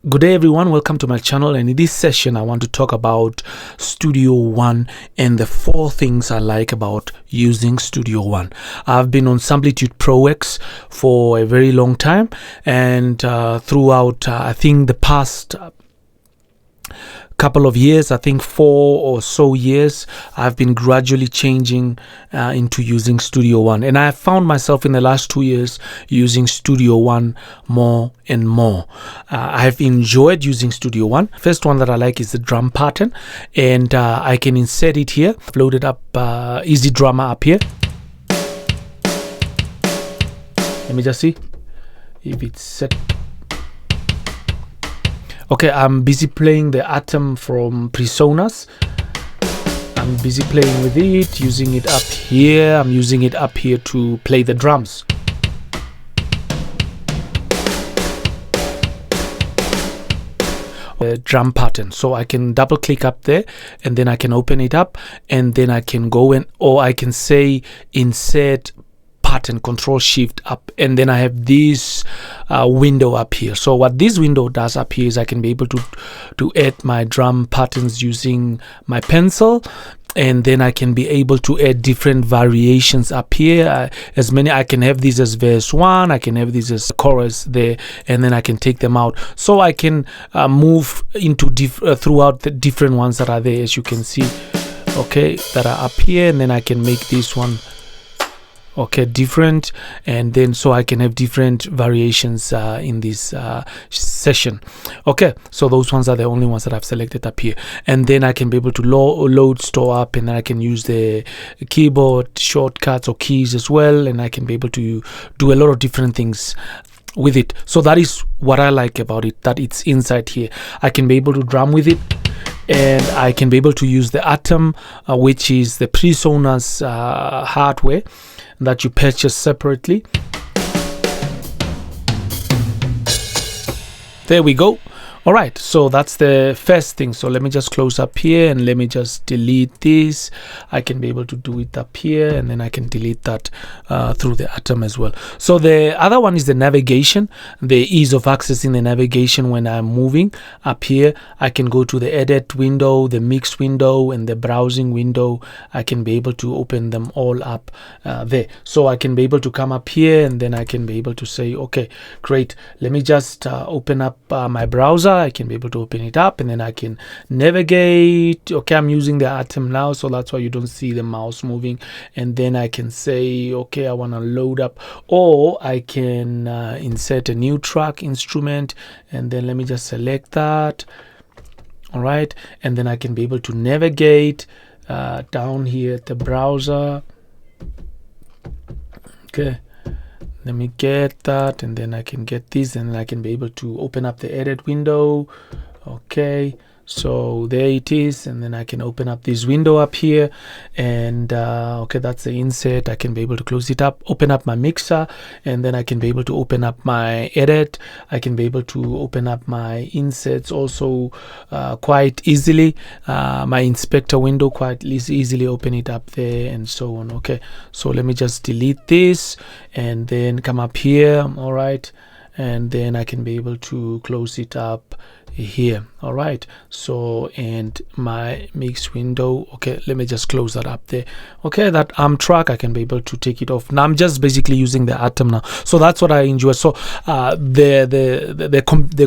Good day everyone, welcome to my channel, and in this session I want to talk about Studio One and the 4 things I like about using Studio One. I've been on Samplitude Pro X for a very long time, and throughout I think the past couple of years, I think 4 or so years, I've been gradually changing into using Studio One, and I found myself in the last 2 years using Studio One more and more. I've enjoyed using Studio One. First one that I like is the drum pattern, and I can insert it here. I've loaded up Easy Drummer up here. Let me just see if it's set. Okay, I'm busy playing the Atom from Personas. I'm busy playing with it, using it up here. I'm using it up here to play the drums. The drum pattern. So I can double click up there, and then I can open it up, and then I can go in, or I can say insert pattern, Control Shift up, and then I have this window up here. So what this window does up here is I can be able to add my drum patterns using my pencil, and then I can be able to add different variations up here. As many, I can have these as verse 1, I can have these as chorus there, and then I can take them out. So I can move into throughout the different ones that are there, as you can see, okay, that are up here, and then I can make this one different, and then so I can have different variations in this session. Okay, so those ones are the only ones that I've selected up here, and then I can be able to load store up, and then I can use the keyboard shortcuts or keys as well, and I can be able to do a lot of different things with it. So that is what I like about it, that it's inside here. I can be able to drum with it, and I can be able to use the Atom, which is the Personas hardware that you purchase separately. There we go. All right, so that's the first thing. So let me just close up here, and let me just delete this. I can be able to do it up here, and then I can delete that through the Atom as well. So the other one is the navigation, the ease of accessing the navigation. When I'm moving up here, I can go to the edit window, the mix window, and the browsing window. I can be able to open them all up there. So I can be able to come up here, and then I can be able to say, okay, great, let me just open up my browser. I can be able to open it up, and then I can navigate. Okay, I'm using the Atom now, so that's why you don't see the mouse moving. And then I can say, okay, I want to load up, or I can insert a new track instrument, and then let me just select that. All right, and then I can be able to navigate down here at the browser. Okay, let me get that, and then I can get this, and I can be able to open up the edit window. Okay, so there it is, and then I can open up this window up here, and okay, that's the insert. I can be able to close it up, open up my mixer, and then I can be able to open up my edit. I can be able to open up my inserts also quite easily. My inspector window, quite easily open it up there, and so on. Okay, so let me just delete this, and then come up here. All right, and then I can be able to close it up here. All right, so, and my mix window, okay, let me just close that up there. Okay, that arm track, I can be able to take it off. Now I'm just basically using the Atom now, so that's what I enjoy. So the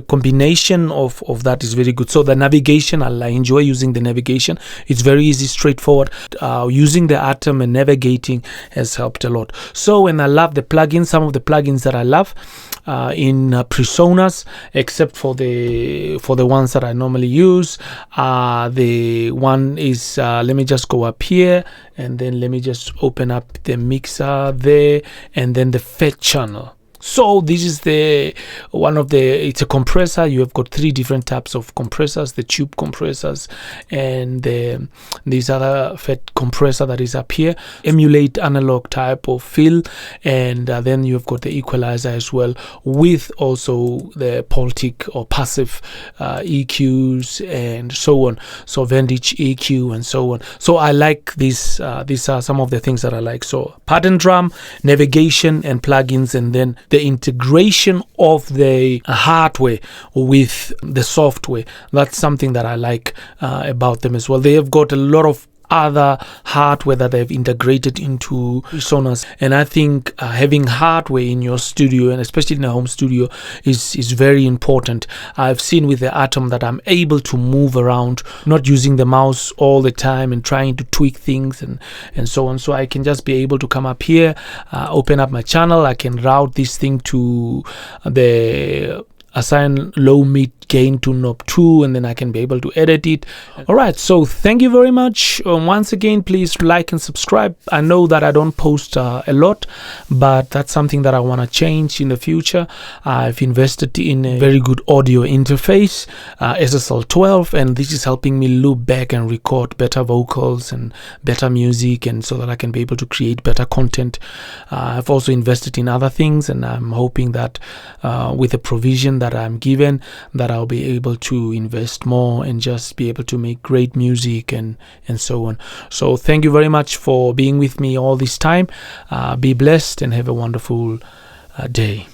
combination of that is very good. So the navigation, I enjoy using the navigation. It's very easy, straightforward. Using the Atom and navigating has helped a lot. So, and I love the plugins. Some of the plugins that I love in Personas, except for the ones that I normally use, the one is let me just go up here, and then let me just open up the mixer there, and then the fed channel. So this is the one of the, it's a compressor. You have got 3 different types of compressors, the tube compressors, and this other fed compressor that is up here, emulate analog type of feel, and then you have got the equalizer as well, with also the Poltic or passive EQs and so on, so Vantage EQ and so on. So I like this. These are some of the things that I like. So pattern drum, navigation and plugins, and then the integration of the hardware with the software. That's something that I like about them as well. They have got a lot of other hardware that they've integrated into Sonos, and I think having hardware in your studio, and especially in a home studio, is very important. I've seen with the Atom that I'm able to move around, not using the mouse all the time and trying to tweak things and so on. So I can just be able to come up here, open up my channel. I can route this thing to the assign low, mid, gain to knob 2, and then I can be able to edit it. All right, so thank you very much. Once again, please like and subscribe. I know that I don't post a lot, but that's something that I want to change in the future. I've invested in a very good audio interface, SSL12, and this is helping me loop back and record better vocals and better music, and so that I can be able to create better content. I've also invested in other things, and I'm hoping that with the provision that I'm given, that I'll be able to invest more and just be able to make great music and so on. So thank you very much for being with me all this time. Be blessed and have a wonderful day.